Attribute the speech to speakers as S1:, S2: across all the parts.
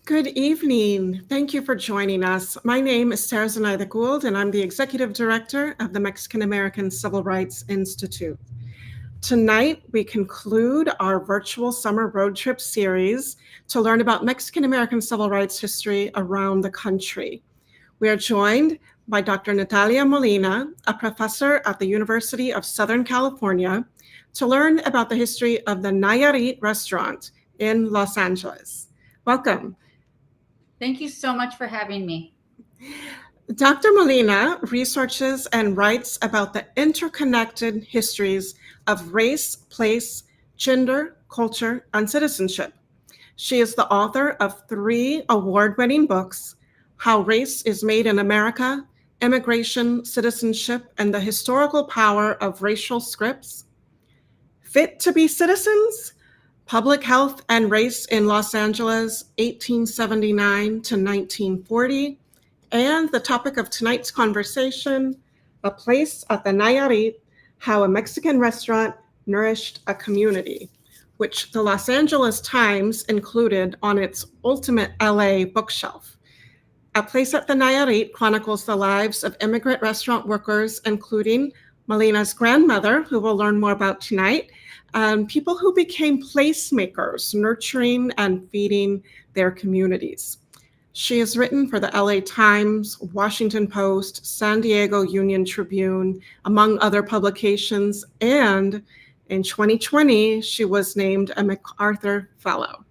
S1: Good evening. Thank you for joining us. My name is Sarah Zenaida Gould, and I'm the Executive Director of the Mexican American Civil Rights Institute. Tonight, we conclude our virtual summer road trip series to learn about Mexican American civil rights history around the country. We are joined by Dr. Natalia Molina, a professor at the University of Southern California, to learn about the history of the Nayarit Restaurant in Los Angeles. Welcome.
S2: Thank you so much for having me.
S1: Dr. Molina researches and writes about the interconnected histories of race, place, gender, culture, and citizenship. She is the author of 3 award-winning books: How Race is Made in America, Immigration, Citizenship, and the Historical Power of Racial Scripts, Fit to be Citizens, Public Health and Race in Los Angeles, 1879 to 1940, and the topic of tonight's conversation, A Place at the Nayarit, How a Mexican Restaurant Nourished a Community, which the Los Angeles Times included on its Ultimate LA bookshelf. A Place at the Nayarit chronicles the lives of immigrant restaurant workers, including Molina's grandmother, who we'll learn more about tonight, and people who became placemakers, nurturing and feeding their communities. She has written for the LA Times, Washington Post, San Diego Union Tribune, among other publications, and in 2020, she was named a MacArthur Fellow.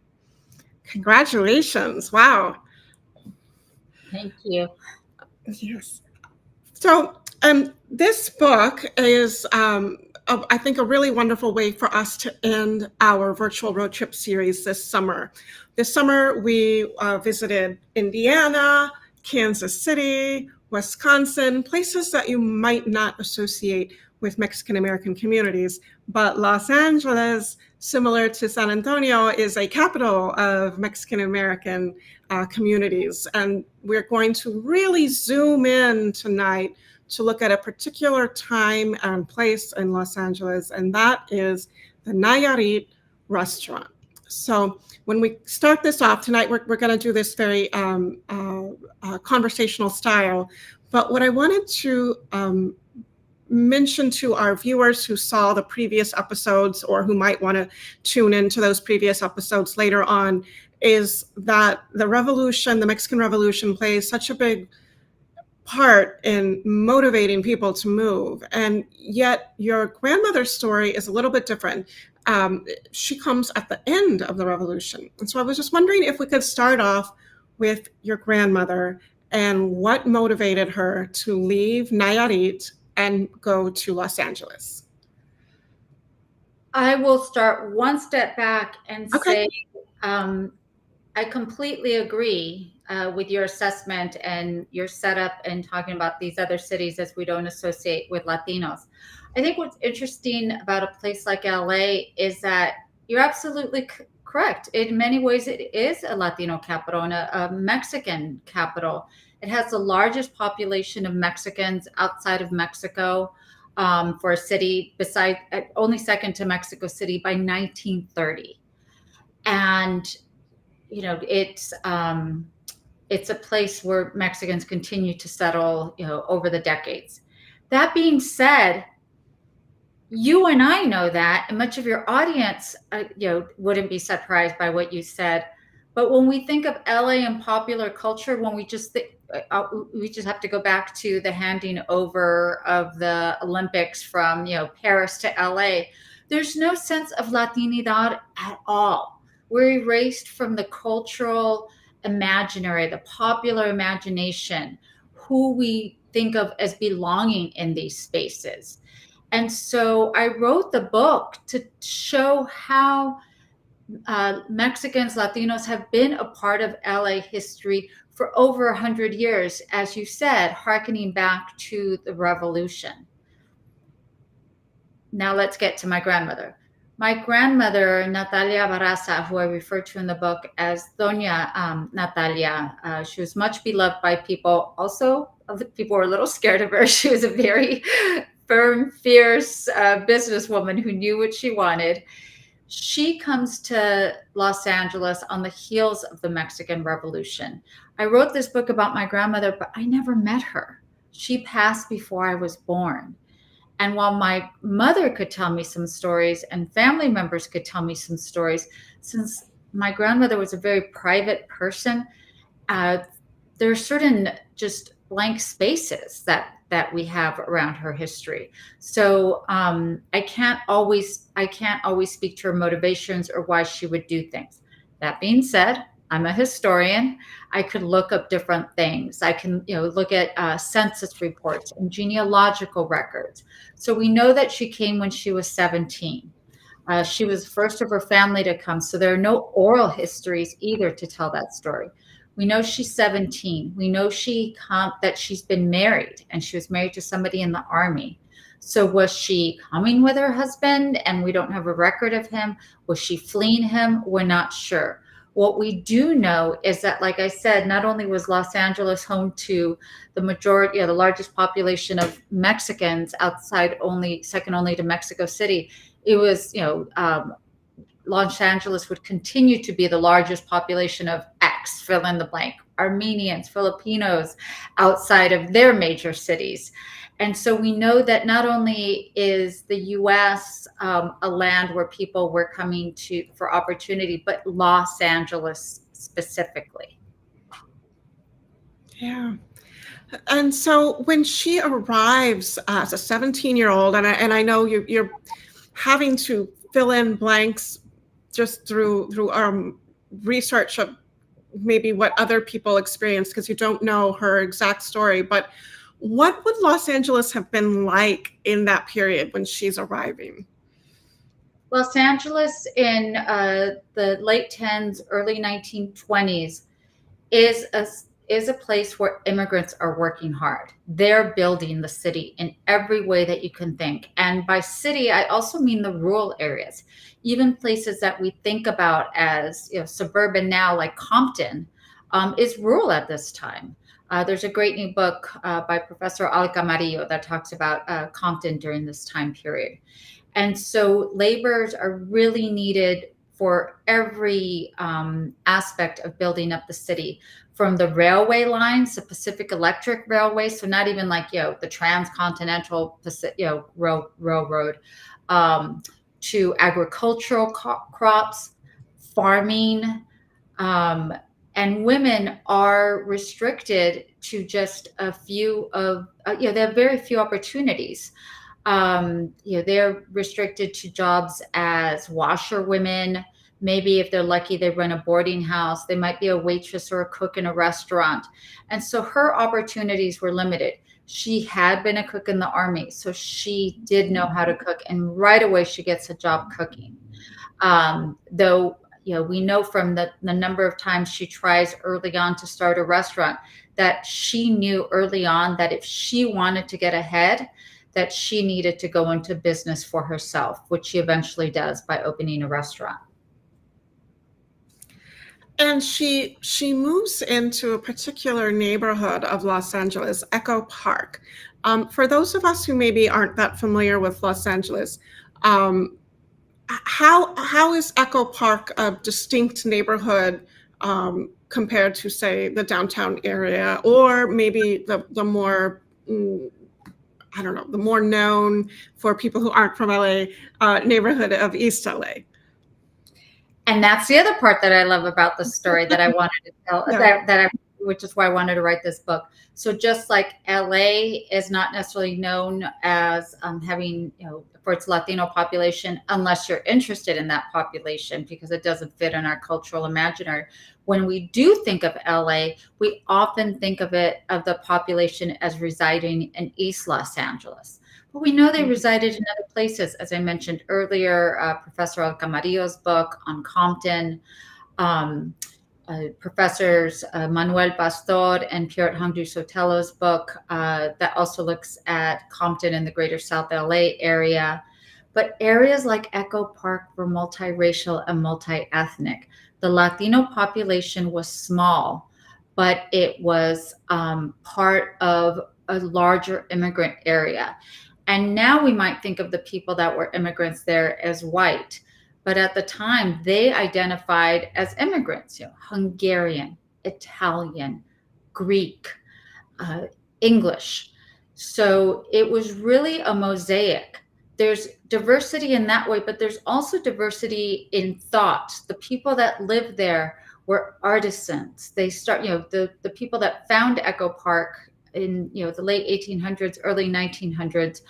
S1: Congratulations. Wow.
S2: Thank you.
S1: Yes. So this book is, I think, a really wonderful way for us to end our virtual road trip series this summer. This summer, we visited Indiana, Kansas City, Wisconsin, places that you might not associate with Mexican American communities. But Los Angeles, similar to San Antonio, is a capital of Mexican American communities. And we're going to really zoom in tonight to look at a particular time and place in Los Angeles, and that is the Nayarit Restaurant. So when we start this off tonight, we're going to do this very conversational style. But what I wanted to mention to our viewers who saw the previous episodes or who might want to tune into those previous episodes later on is that the revolution, the Mexican Revolution, plays such a big part in motivating people to move. And yet your grandmother's story is a little bit different. She comes at the end of the revolution. And so I was just wondering if we could start off with your grandmother and what motivated her to leave Nayarit and go to Los Angeles.
S2: I will start one step back and say I completely agree with your assessment and your setup and talking about these other cities as we don't associate with Latinos. I think what's interesting about a place like LA is that you're absolutely correct. In many ways, it is a Latino capital and a Mexican capital. It has the largest population of Mexicans outside of Mexico for a city, beside only second to Mexico City by 1930. And you know, it's a place where Mexicans continue to settle, over the decades. That being said, you and I know that, and much of your audience, wouldn't be surprised by what you said. But when we think of LA and popular culture, when we just have to go back to the handing over of the Olympics from Paris to LA. There's no sense of Latinidad at all. We're erased from the cultural imaginary, the popular imagination, who we think of as belonging in these spaces. And so I wrote the book to show how Mexicans, Latinos have been a part of LA history for over 100 years, as you said, hearkening back to the revolution. Now let's get to my grandmother. My grandmother, Natalia Barraza, who I refer to in the book as Doña Natalia, she was much beloved by people. Also, people were a little scared of her. She was a very firm, fierce businesswoman who knew what she wanted. She comes to Los Angeles on the heels of the Mexican Revolution. I wrote this book about my grandmother, but I never met her. She passed before I was born. And while my mother could tell me some stories and family members could tell me some stories, since my grandmother was a very private person, uh, there are certain just blank spaces that we have around her history. So I can't always speak to her motivations or why she would do things. That being said, I'm a historian. I could look up different things. I can, look at census reports and genealogical records. So we know that she came when she was 17. She was first of her family to come. So there are no oral histories either to tell that story. We know she's 17. We know that she's been married, and she was married to somebody in the army. So was she coming with her husband and we don't have a record of him? Was she fleeing him? We're not sure. What we do know is that, like I said, not only was Los Angeles home to the majority, the largest population of Mexicans second only to Mexico City, it was, Los Angeles would continue to be the largest population of X, fill in the blank, Armenians, Filipinos outside of their major cities. And so we know that not only is the US a land where people were coming to for opportunity, but Los Angeles specifically.
S1: Yeah. And so when she arrives as a 17-year-old, and I know you're having to fill in blanks just through research of maybe what other people experienced, because you don't know her exact story, but what would Los Angeles have been like in that period when she's arriving?
S2: Los Angeles in the late 10s, early 1920s is a place where immigrants are working hard. They're building the city in every way that you can think. And by city, I also mean the rural areas, even places that we think about as suburban now, like Compton, is rural at this time. There's a great new book by Professor Al Camarillo that talks about Compton during this time period. And so laborers are really needed for every aspect of building up the city, from the railway lines, the Pacific Electric Railway, so not even like the transcontinental railroad, to agricultural crops, farming, and women are restricted to just a few of they have very few opportunities. They're restricted to jobs as washerwomen. Maybe if they're lucky, they run a boarding house. They might be a waitress or a cook in a restaurant. And so her opportunities were limited. She had been a cook in the army, so she did know how to cook. And right away, she gets a job cooking. Though, we know from the number of times she tries early on to start a restaurant that she knew early on that if she wanted to get ahead, that she needed to go into business for herself, which she eventually does by opening a restaurant.
S1: And she moves into a particular neighborhood of Los Angeles, Echo Park. For those of us who maybe aren't that familiar with Los Angeles, how is Echo Park a distinct neighborhood compared to, say, the downtown area, or maybe the more I don't know, the more known for people who aren't from LA neighborhood of East LA?
S2: And that's the other part that I love about the story that I wanted to tell,
S1: Yeah.
S2: which is why I wanted to write this book. So just like LA is not necessarily known as having, for its Latino population, unless you're interested in that population, because it doesn't fit in our cultural imaginary. When we do think of LA, we often think of the population as residing in East Los Angeles. But we know they resided in other places, as I mentioned earlier, Professor El Camarillo's book on Compton, Professors Manuel Pastor and Pierre Hangdu Sotelo's book that also looks at Compton and the greater South LA area. But areas like Echo Park were multiracial and multi-ethnic. The Latino population was small, but it was part of a larger immigrant area. And now we might think of the people that were immigrants there as white, but at the time they identified as immigrants, Hungarian, Italian, Greek, English. So it was really a mosaic. There's diversity in that way, but there's also diversity in thought. The people that lived there were artisans. They start, the people that found Echo Park in, the late 1800s, early 1900s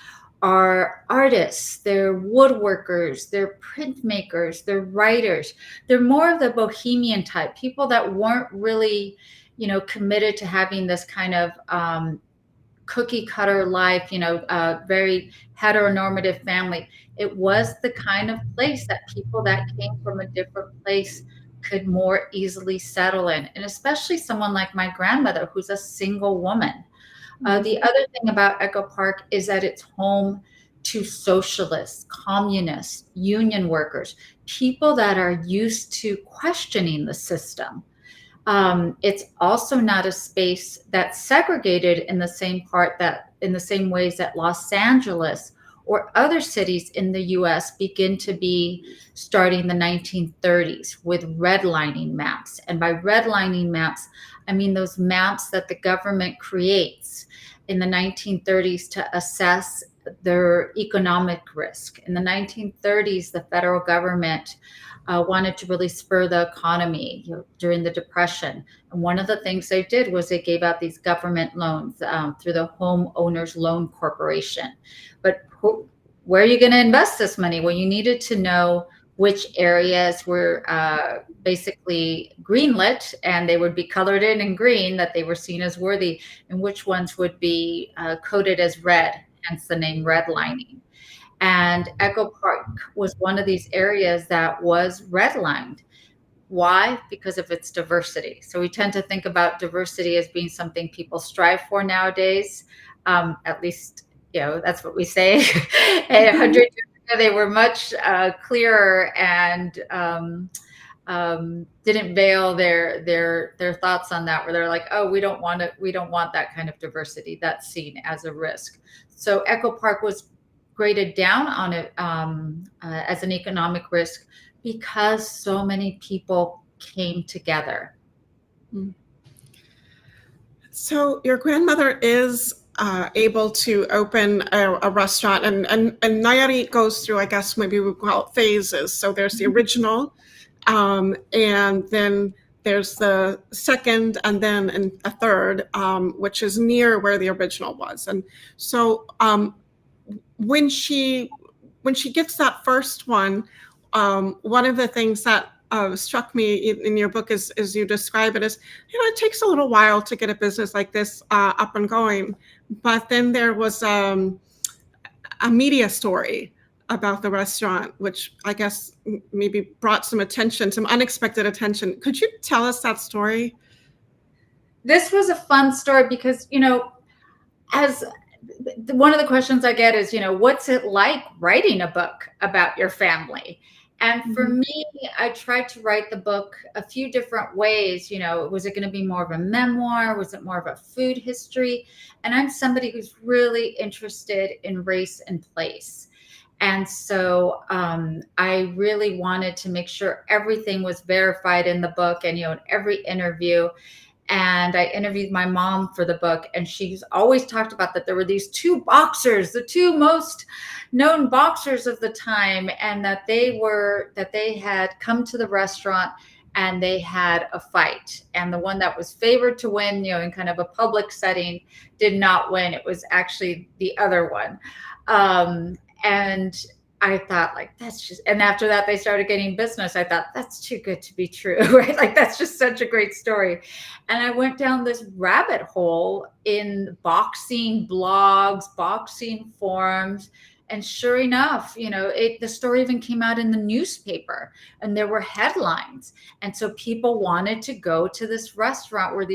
S2: are artists. They're woodworkers, they're printmakers, they're writers. They're more of the bohemian type, people that weren't really, committed to having this kind of cookie cutter life, very heteronormative family. It was the kind of place that people that came from a different place could more easily settle in. And especially someone like my grandmother, who's a single woman. The other thing about Echo Park is that it's home to socialists, communists, union workers, people that are used to questioning the system. It's also not a space that's segregated in the same ways that Los Angeles or other cities in the US begin to be starting the 1930s with redlining maps. And by redlining maps, I mean those maps that the government creates in the 1930s to assess their economic risk. In the 1930s, the federal government wanted to really spur the economy during the Depression. And one of the things they did was they gave out these government loans through the Homeowners Loan Corporation. But where are you going to invest this money? Well, you needed to know which areas were basically greenlit, and they would be colored in green, that they were seen as worthy, and which ones would be coded as red, hence the name redlining. And Echo Park was one of these areas that was redlined. Why? Because of its diversity. So we tend to think about diversity as being something people strive for nowadays. At least, that's what we say. 100 years ago, they were much clearer and didn't veil their thoughts on that, where they're like, oh, we don't want that kind of diversity. That's seen as a risk. So Echo Park was graded down on it as an economic risk because so many people came together.
S1: So your grandmother is able to open a restaurant, and Nayarit goes through, I guess maybe we call it phases. So there's the original, and then there's the second, and then a third, which is near where the original was. And so when she gets that first one, one of the things that struck me in your book is you describe it as, it takes a little while to get a business like this up and going. But then there was a media story about the restaurant, which I guess maybe brought some unexpected attention. Could you tell us that story?
S2: This was a fun story because, as one of the questions I get is, what's it like writing a book about your family? And for me, I tried to write the book a few different ways. Was it going to be more of a memoir? Was it more of a food history? And I'm somebody who's really interested in race and place. And so I really wanted to make sure everything was verified in the book and, in every interview. And I interviewed my mom for the book, and she's always talked about that there were these two boxers, the two most known boxers of the time, and that they had come to the restaurant and they had a fight. And the one that was favored to win, in kind of a public setting, did not win. It was actually the other one. And I thought, and after that, they started getting business. I thought, that's too good to be true, right? That's just such a great story. And I went down this rabbit hole in boxing blogs, boxing forums. And sure enough, the story even came out in the newspaper, and there were headlines. And so people wanted to go to this restaurant where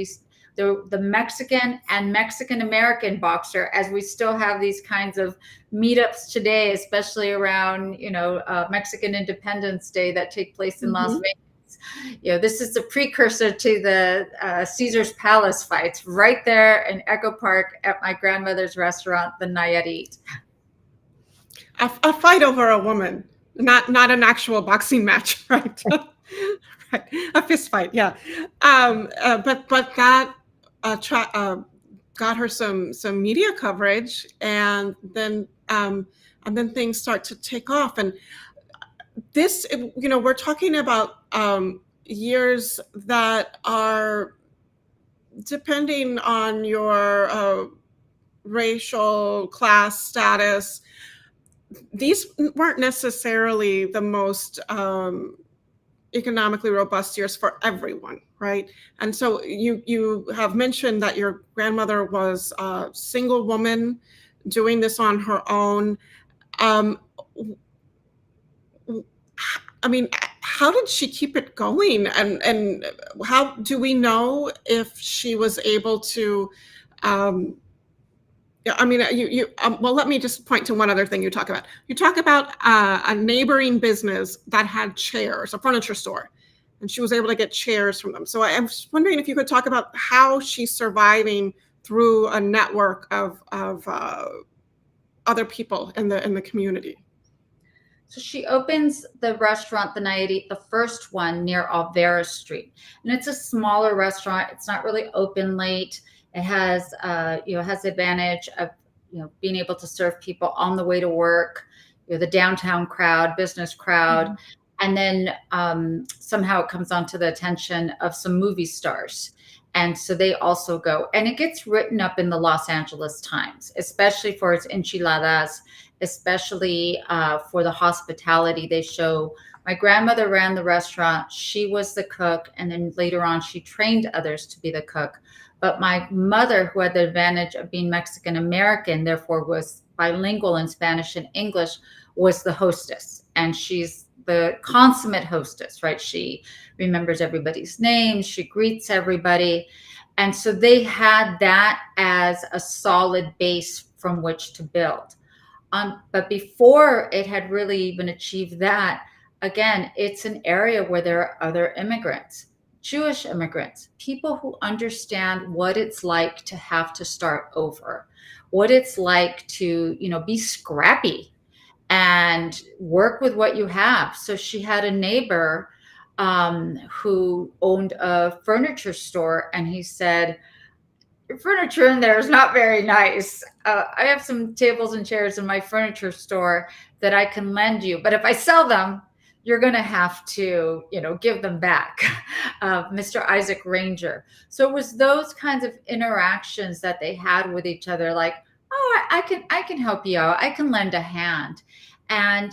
S2: the Mexican and Mexican-American boxer, as we still have these kinds of meetups today, especially around, Mexican Independence Day that take place in Las Vegas. This is the precursor to the Caesar's Palace fights right there in Echo Park at my grandmother's restaurant, the Nayarit.
S1: A fight over a woman. not an actual boxing match, right? Right, a fist fight, yeah. But that got her some media coverage, and then things start to take off. And this, we're talking about years that are, depending on your racial class status, these weren't necessarily the most economically robust years for everyone, right? And so you have mentioned that your grandmother was a single woman doing this on her own. Um, I mean, how did she keep it going? And how do we know if she was able to? Yeah, I mean, well, let me just point to one other thing you talk about. You talk about a neighboring business that had chairs, a furniture store, and she was able to get chairs from them. So I was wondering if you could talk about how she's surviving through a network of other people in the community.
S2: So she opens the restaurant, the Nayarit, the first one near Alvera Street, and it's a smaller restaurant. It's not really open late. It has, has the advantage of, being able to serve people on the way to work. The downtown crowd, business crowd, and then somehow it comes onto the attention of some movie stars. And so they also go, and it gets written up in the Los Angeles Times, especially for its enchiladas, especially for the hospitality they show. My grandmother ran the restaurant. She was the cook. And then later on, she trained others to be the cook. But my mother, who had the advantage of being Mexican American, therefore was bilingual in Spanish and English, was the hostess. And she's the consummate hostess, right? She remembers everybody's names. She greets everybody. And so they had that as a solid base from which to build. But before it had really even achieved that, again, it's an area where there are other immigrants, Jewish immigrants, people who understand what it's like to have to start over, what it's like to, be scrappy and work with what you have. So she had a neighbor who owned a furniture store, and he said, "Your furniture in there is not very nice. I have some tables and chairs in my furniture store that I can lend you, but if I sell them, you're going to have to, give them back." Mr. Isaac Ranger. So it was those kinds of interactions that they had with each other, like, "Oh, I can help you out. I can lend a hand." And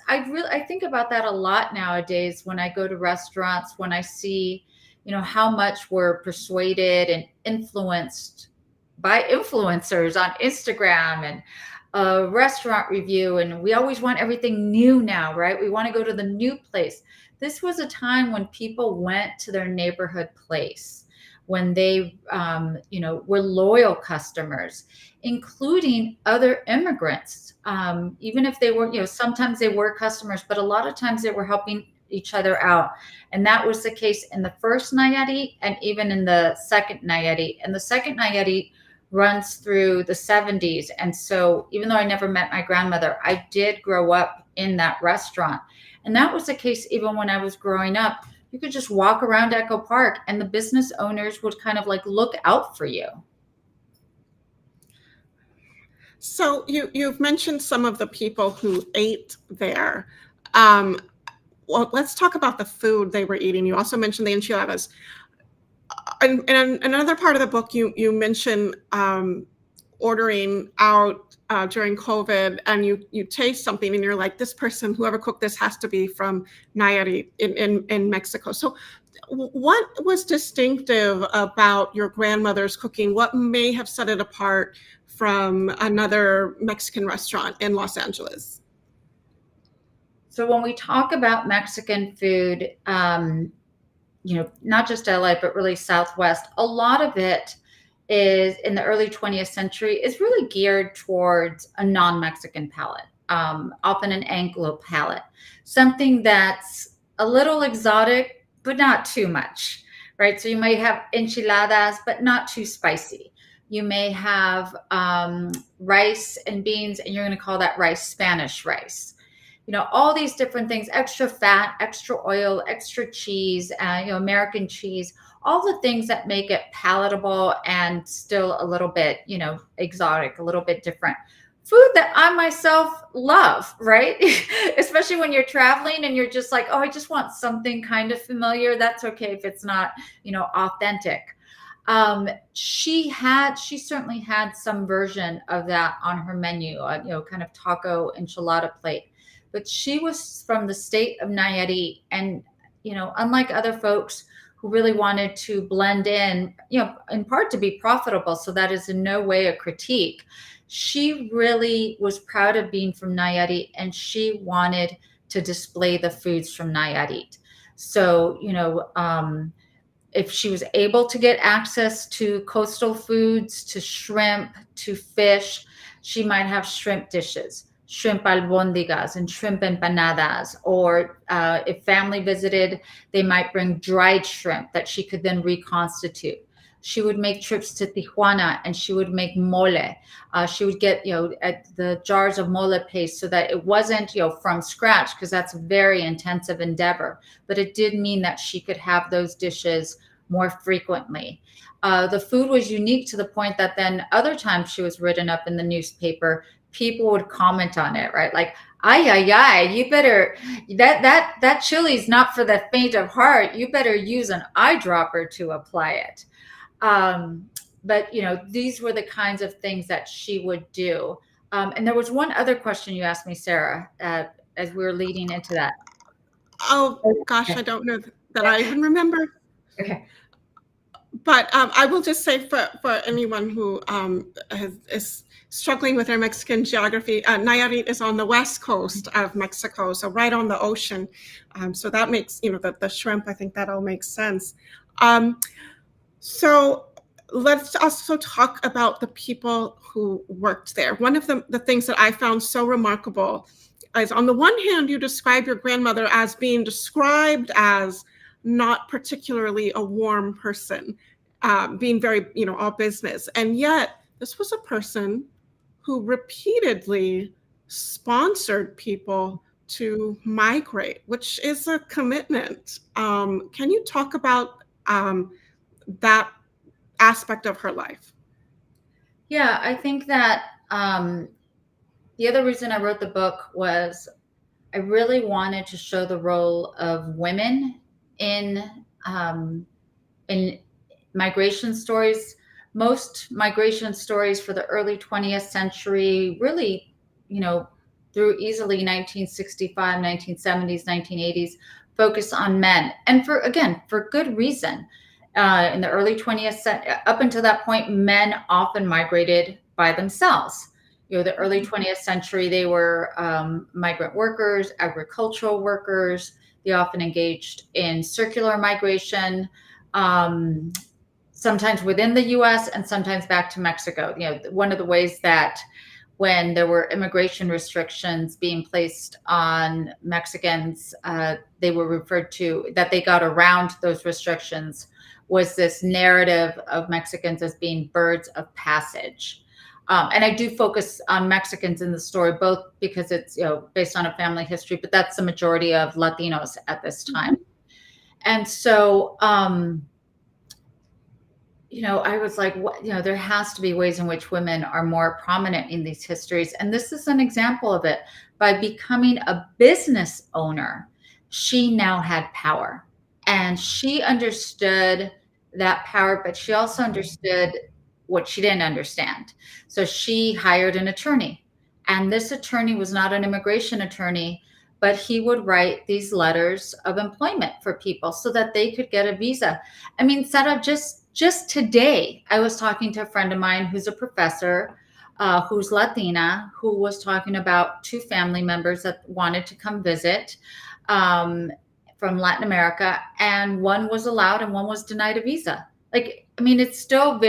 S2: I think about that a lot nowadays when I go to restaurants, when I see how much we're persuaded and influenced by influencers on Instagram and a restaurant review. And we always want everything new now, right? We want to go to the new place. This was a time when people went to their neighborhood place, when they, were loyal customers, including other immigrants. Even if they were, sometimes they were customers, but a lot of times they were helping each other out. And that was the case in the first Nayarit and even in the second Nayarit. And the second Nayarit runs through the 70s. And so even though I never met my grandmother, I did grow up in that restaurant. And that was the case even when I was growing up. You could just walk around Echo Park and the business owners would kind of like look out for you.
S1: So you've mentioned some of the people who ate there. Well, let's talk about the food they were eating. You also mentioned the enchiladas. And another part of the book, you mention ordering out during COVID, and you taste something, and you're like, this person, whoever cooked this, has to be from Nayarit in Mexico. So, what was distinctive about your grandmother's cooking? What may have set it apart from another Mexican restaurant in Los Angeles?
S2: So when we talk about Mexican food, not just LA, but really Southwest, a lot of it is in the early 20th century is really geared towards a non-Mexican palate, often an Anglo palate, something that's a little exotic, but not too much, right? So you might have enchiladas, but not too spicy. You may have rice and beans, and you're going to call that rice Spanish rice. all these different things, extra fat, extra oil, extra cheese, American cheese, all the things that make it palatable and still a little bit, exotic, a little bit different. Food that I myself love, right? Especially when you're traveling and you're just like, oh, I just want something kind of familiar. That's okay if it's not, authentic. She certainly had some version of that on her menu, kind of taco enchilada plate. But she was from the state of Nayarit, and unlike other folks who really wanted to blend in, in part to be profitable. So that is in no way a critique. She really was proud of being from Nayarit, and she wanted to display the foods from Nayarit. So, if she was able to get access to coastal foods, to shrimp, to fish, she might have shrimp dishes, shrimp albondigas and shrimp empanadas. Or if family visited, they might bring dried shrimp that she could then reconstitute. She would make trips to Tijuana and she would make mole. She would get, the jars of mole paste so that it wasn't, from scratch, because that's a very intensive endeavor. But it did mean that she could have those dishes more frequently. The food was unique to the point that then other times she was written up in the newspaper, people would comment on it, right? Like, ay, you better, that chili's not for the faint of heart. You better use an eyedropper to apply it. But these were the kinds of things that she would do. And there was one other question you asked me, Sarah, as we were leading into that.
S1: Oh gosh, I don't know that I even remember.
S2: Okay.
S1: But I will just say for anyone who is struggling with their Mexican geography, Nayarit is on the west coast of Mexico, so right on the ocean. So that makes, the shrimp, I think that all makes sense. So let's also talk about the people who worked there. One of the things that I found so remarkable is, on the one hand, you describe your grandmother as being described as not particularly a warm person, being very, all business. And yet this was a person who repeatedly sponsored people to migrate, which is a commitment. Can you talk about that aspect of her life?
S2: Yeah, I think that the other reason I wrote the book was I really wanted to show the role of women in migration stories. Most migration stories for the early 20th century, really, through easily 1965, 1970s, 1980s, focus on men. And for good reason. In the early 20th century, up until that point, men often migrated by themselves. The early 20th century, they were migrant workers, agricultural workers. They often engaged in circular migration, sometimes within the US and sometimes back to Mexico. One of the ways that when there were immigration restrictions being placed on Mexicans, they were referred to, that they got around those restrictions, was this narrative of Mexicans as being birds of passage. And I do focus on Mexicans in the story, both because it's based on a family history, but that's the majority of Latinos at this time. And so, I was like, there has to be ways in which women are more prominent in these histories. And this is an example of it. By becoming a business owner, she now had power. And she understood that power, but she also understood what she didn't understand. So she hired an attorney. And this attorney was not an immigration attorney, but he would write these letters of employment for people so that they could get a visa. I mean, Sarah, just today, I was talking to a friend of mine who's a professor, who's Latina, who was talking about two family members that wanted to come visit from Latin America, and one was allowed and one was denied a visa. It's still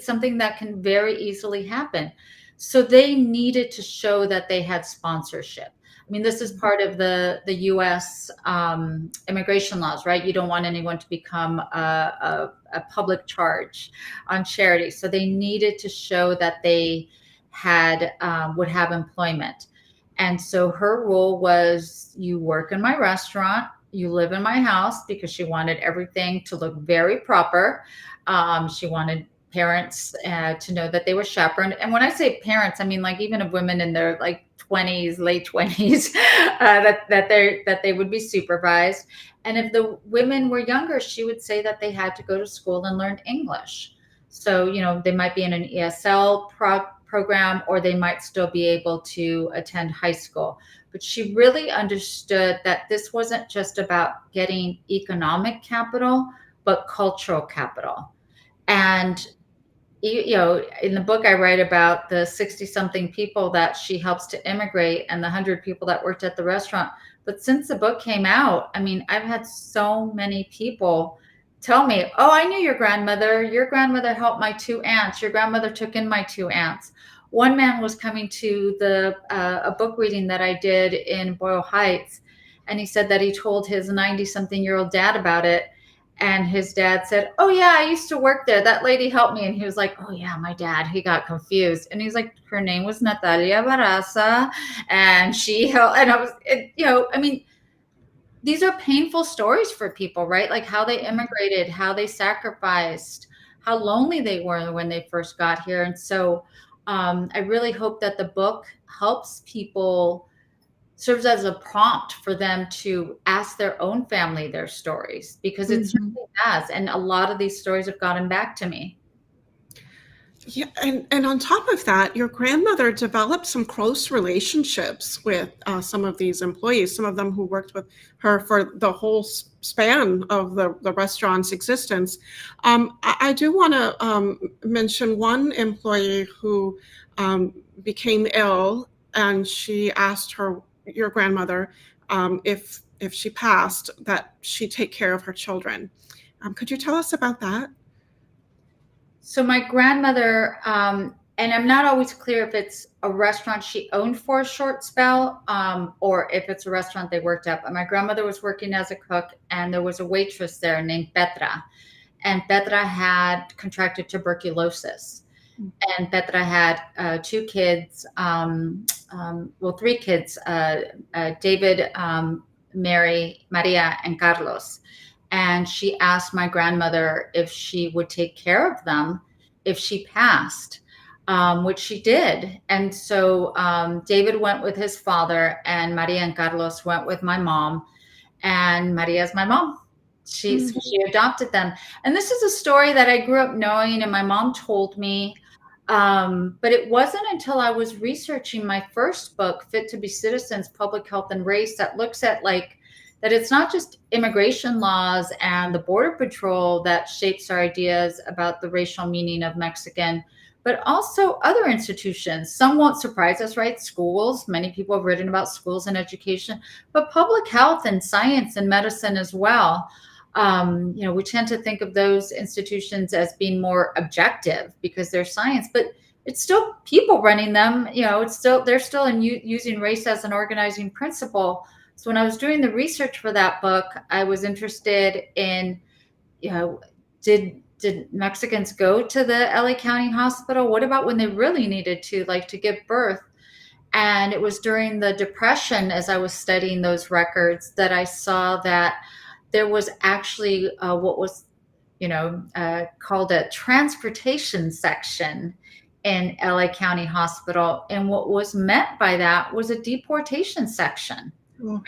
S2: something that can very easily happen. So they needed to show that they had sponsorship. This is part of the U.S. Immigration laws, right? You don't want anyone to become a public charge on charity. So they needed to show that they would have employment. And so her rule was, you work in my restaurant, you live in my house, because she wanted everything to look very proper. She wanted parents to know that they were chaperoned. And when I say parents, I mean like even of women in their like 20s, late 20s, that they would be supervised. And if the women were younger, she would say that they had to go to school and learn English. So, they might be in an ESL program, or they might still be able to attend high school. But she really understood that this wasn't just about getting economic capital, but cultural capital. And in the book I write about the 60 something people that she helps to immigrate and the 100 people that worked at the restaurant. But since the book came out, I mean, I've had so many people tell me, oh, I knew your grandmother. Your grandmother helped my two aunts. Your grandmother took in my two aunts. One man was coming to a book reading that I did in Boyle Heights, and he said that he told his 90 something year old dad about it. And his dad said, oh, yeah, I used to work there. That lady helped me. And he was like, oh, yeah, my dad. He got confused. And he's like, her name was Natalia Barraza. And she helped. And I was, I mean, these are painful stories for people, right? Like how they immigrated, how they sacrificed, how lonely they were when they first got here. And so I really hope that the book helps people, serves as a prompt for them to ask their own family their stories, because it certainly has. And a lot of these stories have gotten back to me.
S1: Yeah, and on top of that, your grandmother developed some close relationships with some of these employees, some of them who worked with her for the whole span of the restaurant's existence. I do want to mention one employee who became ill, and she asked your grandmother, if she passed, that she take care of her children. Could you tell us about that?
S2: So my grandmother, and I'm not always clear if it's a restaurant she owned for a short spell, or if it's a restaurant they worked at. But my grandmother was working as a cook, and there was a waitress there named Petra. And Petra had contracted tuberculosis. And Petra had two kids, three kids, David, Maria, and Carlos. And she asked my grandmother if she would take care of them if she passed, which she did. And so David went with his father, and Maria and Carlos went with my mom. And Maria's my mom. She adopted them. And this is a story that I grew up knowing, and my mom told me. But it wasn't until I was researching my first book, Fit to be Citizens, Public Health and Race, that looks at that it's not just immigration laws and the Border Patrol that shapes our ideas about the racial meaning of Mexican, but also other institutions. Some won't surprise us, right? Schools. Many people have written about schools and education, but public health and science and medicine as well. We tend to think of those institutions as being more objective because they're science, but it's still people running them. They're still using race as an organizing principle. So when I was doing the research for that book, I was interested in, did Mexicans go to the LA County Hospital? What about when they really needed to, like to give birth? And it was during the Depression, as I was studying those records, that I saw that there was actually what was, called a transportation section in LA County Hospital. And what was meant by that was a deportation section.
S1: Oh.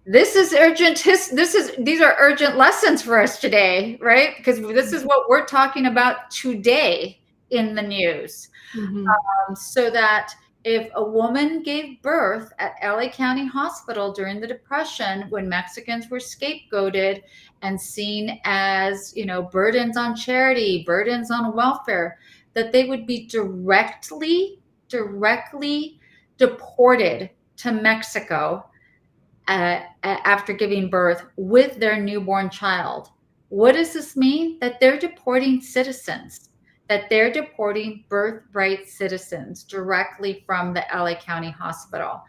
S2: This is urgent. These are urgent lessons for us today, right? Because this is what we're talking about today in the news. So that if a woman gave birth at LA County Hospital during the Depression, when Mexicans were scapegoated and seen as, burdens on charity, burdens on welfare, that they would be directly deported to Mexico after giving birth with their newborn child. What does this mean? That they're deporting citizens, that they're deporting birthright citizens directly from the LA County Hospital.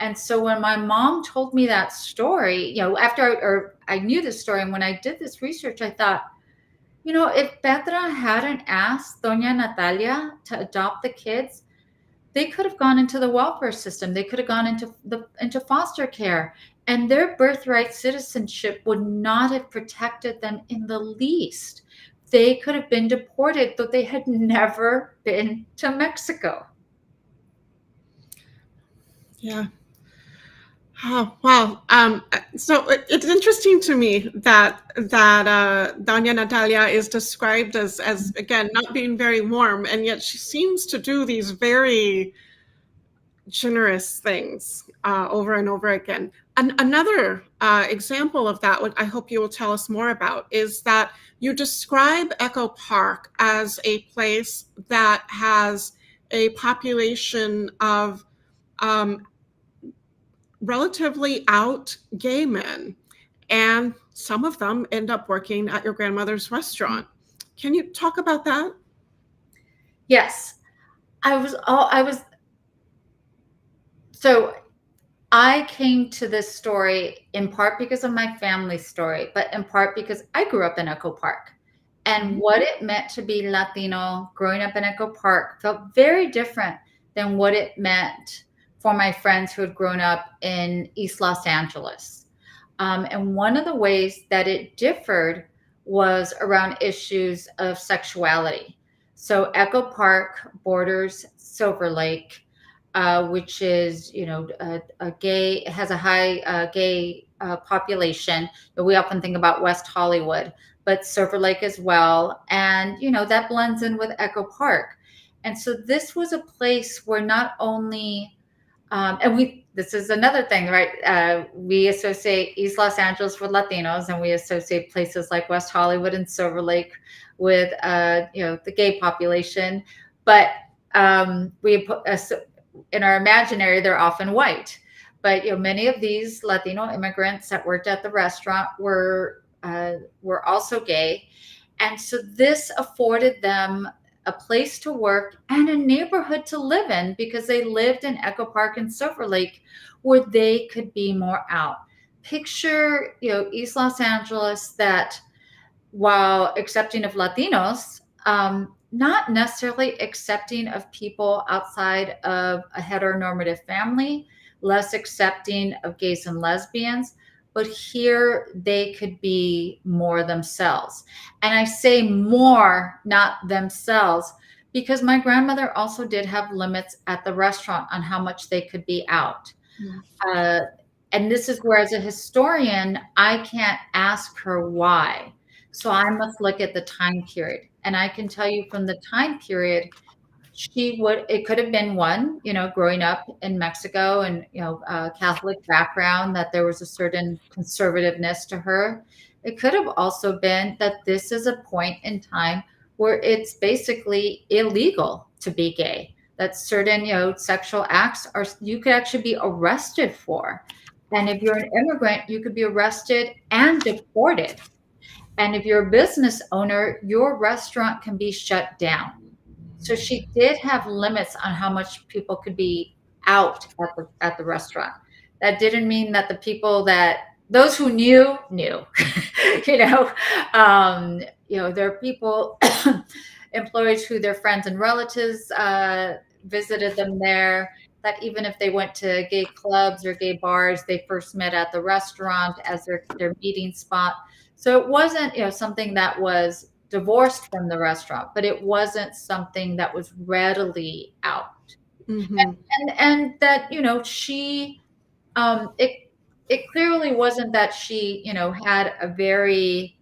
S2: And so when my mom told me that story, after I knew this story, and when I did this research, I thought, if Petra hadn't asked Doña Natalia to adopt the kids, they could have gone into the welfare system. They could have gone into foster care, and their birthright citizenship would not have protected them in the least. They could have been deported, though they had never been to Mexico.
S1: Yeah. Oh, wow. So it's interesting to me that Doña Natalia is described as again not being very warm, and yet she seems to do these very generous things over and over again. Another example of that, what I hope you will tell us more about, is that you describe Echo Park as a place that has a population of relatively out gay men, and some of them end up working at your grandmother's restaurant. Can you talk about that?
S2: Yes, so I came to this story in part because of my family story, but in part because I grew up in Echo Park. And what it meant to be Latino growing up in Echo Park felt very different than what it meant for my friends who had grown up in East Los Angeles. And one of the ways that it differed was around issues of sexuality. So Echo Park borders Silver Lake, which is, a gay, has a high gay population. We often think about West Hollywood, but Silver Lake as well. And, that blends in with Echo Park. And so this was a place where not only, this is another thing, right? We associate East Los Angeles with Latinos, and we associate places like West Hollywood and Silver Lake with, the gay population. But in our imaginary, they're often white. But many of these Latino immigrants that worked at the restaurant were also gay, and so this afforded them a place to work and a neighborhood to live in because they lived in Echo Park and Silver Lake, where they could be more out. Picture, East Los Angeles that, while accepting of Latinos, not necessarily accepting of people outside of a heteronormative family, less accepting of gays and lesbians, but here they could be more themselves. And I say more, not themselves, because my grandmother also did have limits at the restaurant on how much they could be out. And this is where, as a historian, I can't ask her why. So I must look at the time period. And I can tell you from the time period, it could have been one, growing up in Mexico and, Catholic background, that there was a certain conservativeness to her. It could have also been that this is a point in time where it's basically illegal to be gay, that certain, sexual acts you could actually be arrested for. And if you're an immigrant, you could be arrested and deported. And if you're a business owner, your restaurant can be shut down. So she did have limits on how much people could be out at the restaurant. That didn't mean that those who knew, there are people, employees who their friends and relatives visited them there, that even if they went to gay clubs or gay bars, they first met at the restaurant as their meeting spot. So it wasn't, something that was divorced from the restaurant, but it wasn't something that was readily out.
S1: Mm-hmm.
S2: And that, she, it clearly wasn't that she, had a very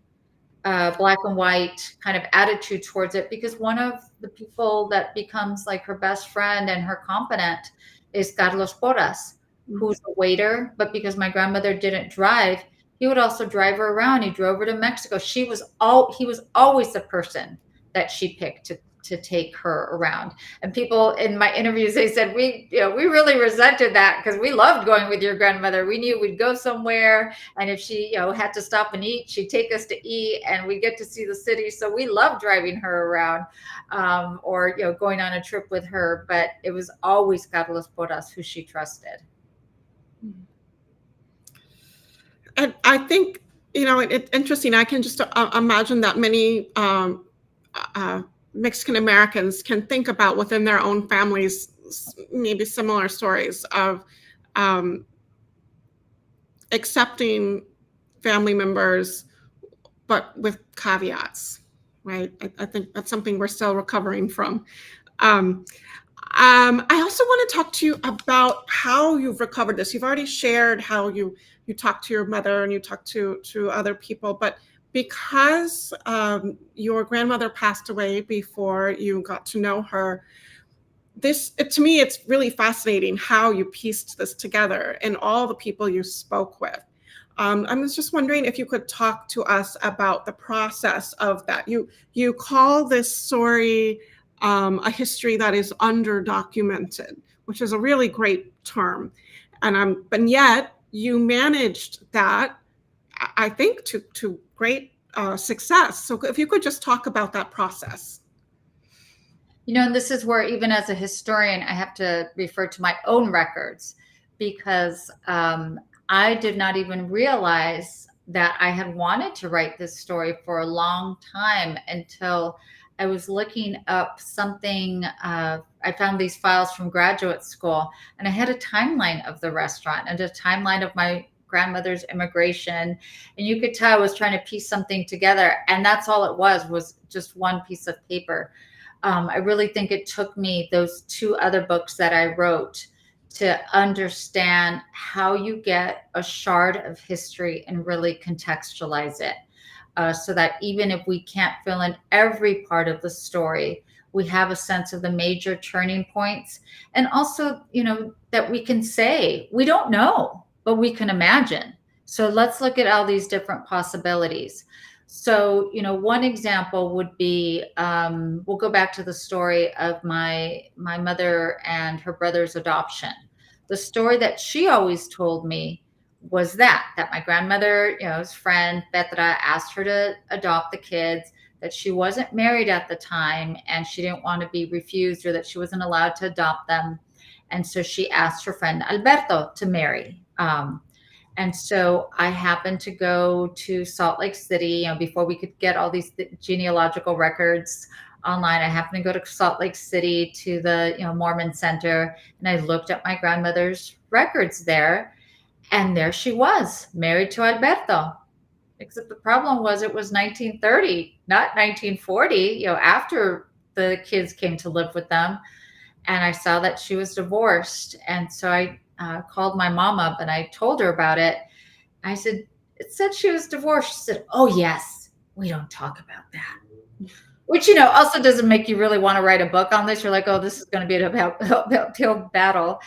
S2: black and white kind of attitude towards it, because one of the people that becomes like her best friend and her confidant is Carlos Porras, who's a waiter. But because my grandmother didn't drive, he would also drive her around. He drove her to Mexico. He was always the person that she picked to take her around. And people in my interviews, they said, we really resented that because we loved going with your grandmother. We knew we'd go somewhere, and if she, had to stop and eat, she'd take us to eat, and we get to see the city. So we loved driving her around, or going on a trip with her. But it was always Carlos Porras who she trusted.
S1: And I think, it's interesting. I can just imagine that many Mexican Americans can think about within their own families maybe similar stories of accepting family members, but with caveats, right? I think that's something we're still recovering from. Um, I also want to talk to you about how you've recovered this. You've already shared how you talked to your mother and you talked to other people, but because your grandmother passed away before you got to know her, to me, it's really fascinating how you pieced this together and all the people you spoke with. I was just wondering if you could talk to us about the process of that. You call this story a history that is underdocumented, which is a really great term, but yet you managed that, I think, to great success. So if you could just talk about that process.
S2: And this is where, even as a historian, I have to refer to my own records, because I did not even realize that I had wanted to write this story for a long time until I was looking up something. I found these files from graduate school, and I had a timeline of the restaurant and a timeline of my grandmother's immigration. And you could tell I was trying to piece something together. And that's all it was just one piece of paper. I really think it took me those two other books that I wrote to understand how you get a shard of history and really contextualize it, so that even if we can't fill in every part of the story, we have a sense of the major turning points. And also, that we can say, we don't know, but we can imagine. So let's look at all these different possibilities. So, one example would be, we'll go back to the story of my mother and her brother's adoption. The story that she always told me was that my grandmother, his friend Petra, asked her to adopt the kids, that she wasn't married at the time and she didn't want to be refused, or that she wasn't allowed to adopt them. And so she asked her friend Alberto to marry. And so I happened to go to Salt Lake City, before we could get all these genealogical records online. I happened to go to Salt Lake City to the Mormon Center, and I looked at my grandmother's records there, and there she was, married to Alberto. Except the problem was, it was 1930, not 1940, after the kids came to live with them. And I saw that she was divorced. And so I called my mom up and I told her about it. I said, it said she was divorced. She said, oh, yes, we don't talk about that. Which, also doesn't make you really want to write a book on this. You're like, oh, this is going to be an uphill battle.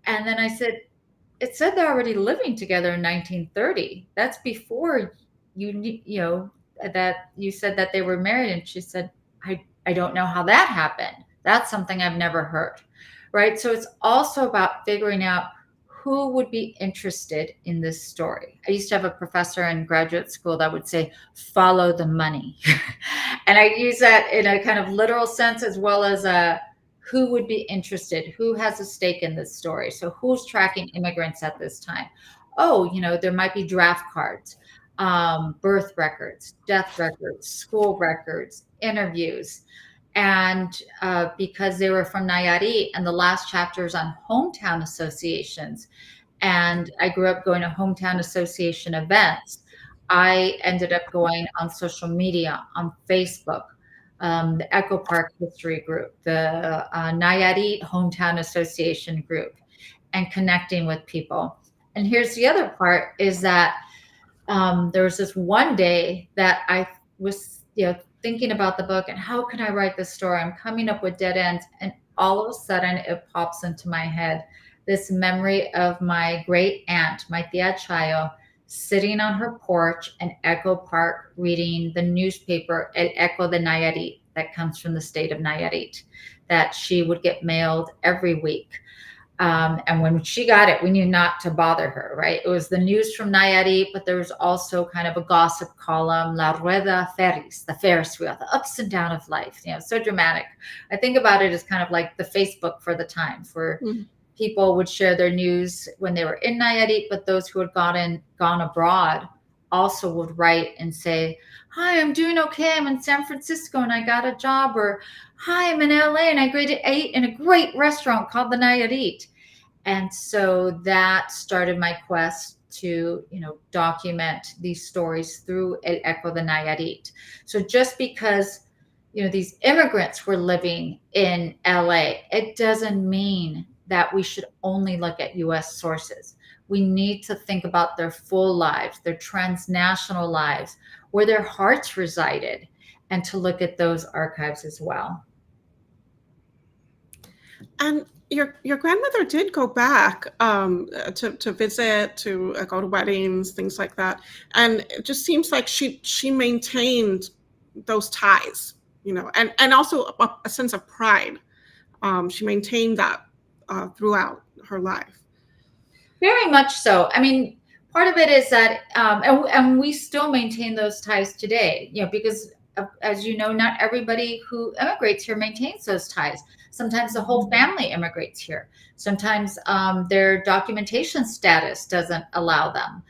S2: And then I said, it said they're already living together in 1930. That's before that you said that they were married. And she said, I don't know how that happened. That's something I've never heard. Right. So it's also about figuring out who would be interested in this story. I used to have a professor in graduate school that would say, follow the money. And I use that in a kind of literal sense, as well as who would be interested, who has a stake in this story. So who's tracking immigrants at this time? Oh, there might be draft cards, birth records, death records, school records, interviews. And because they were from Nayarit, and the last chapter is on hometown associations, and I grew up going to hometown association events, I ended up going on social media, on Facebook, the Echo Park History Group, the Nayarit Hometown Association group, and connecting with people. And here's the other part, is that there was this one day that I was, thinking about the book and how can I write this story? I'm coming up with dead ends. And all of a sudden it pops into my head, this memory of my great aunt, my tia Chayo, sitting on her porch in Echo Park, reading the newspaper, El Eco de Nayarit, that comes from the state of Nayarit, that she would get mailed every week. And when she got it, we knew not to bother her, right? It was the news from Nayarit, but there was also kind of a gossip column, La Rueda Ferris, the Ferris wheel, the ups and downs of life, so dramatic. I think about it as kind of like the Facebook for the times, where people would share their news when they were in Nayarit, but those who had gone abroad also would write and say, "Hi, I'm doing okay. I'm in San Francisco and I got a job," or "Hi, I'm in LA and I ate in a great restaurant called the Nayarit." And so that started my quest to, document these stories through El Eco de Nayarit. So just because, these immigrants were living in LA, it doesn't mean that we should only look at US sources. We need to think about their full lives, their transnational lives, where their hearts resided, and to look at those archives as well.
S1: And your grandmother did go back to visit, to go to weddings, things like that, and it just seems like she maintained those ties, and also a sense of pride. She maintained that throughout her life.
S2: Very much so. I mean, part of it is that, and we still maintain those ties today, because as you know, not everybody who immigrates here maintains those ties. Sometimes the whole family immigrates here. Sometimes their documentation status doesn't allow them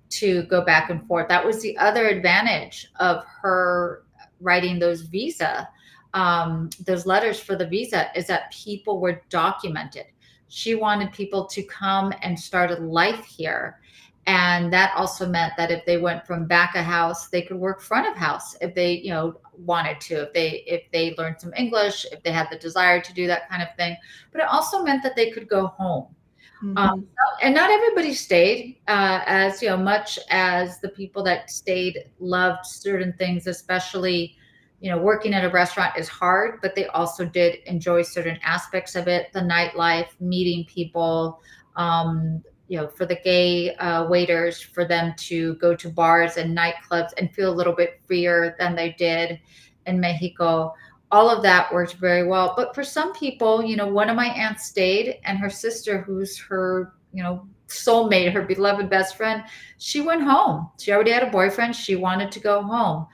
S2: to go back and forth. That was the other advantage of her writing those those letters for the visa, is that people were documented. She wanted people to come and start a life here. And that also meant that if they went from back of house, they could work front of house if they, wanted to, if they learned some English, if they had the desire to do that kind of thing. But it also meant that they could go home. And not everybody stayed, as much as the people that stayed loved certain things, especially, working at a restaurant is hard, but they also did enjoy certain aspects of it, the nightlife, meeting people, for the gay waiters, for them to go to bars and nightclubs and feel a little bit freer than they did in Mexico. All of that worked very well. But for some people, one of my aunts stayed, and her sister, who's her, soulmate, her beloved best friend, she went home. She already had a boyfriend. She wanted to go home.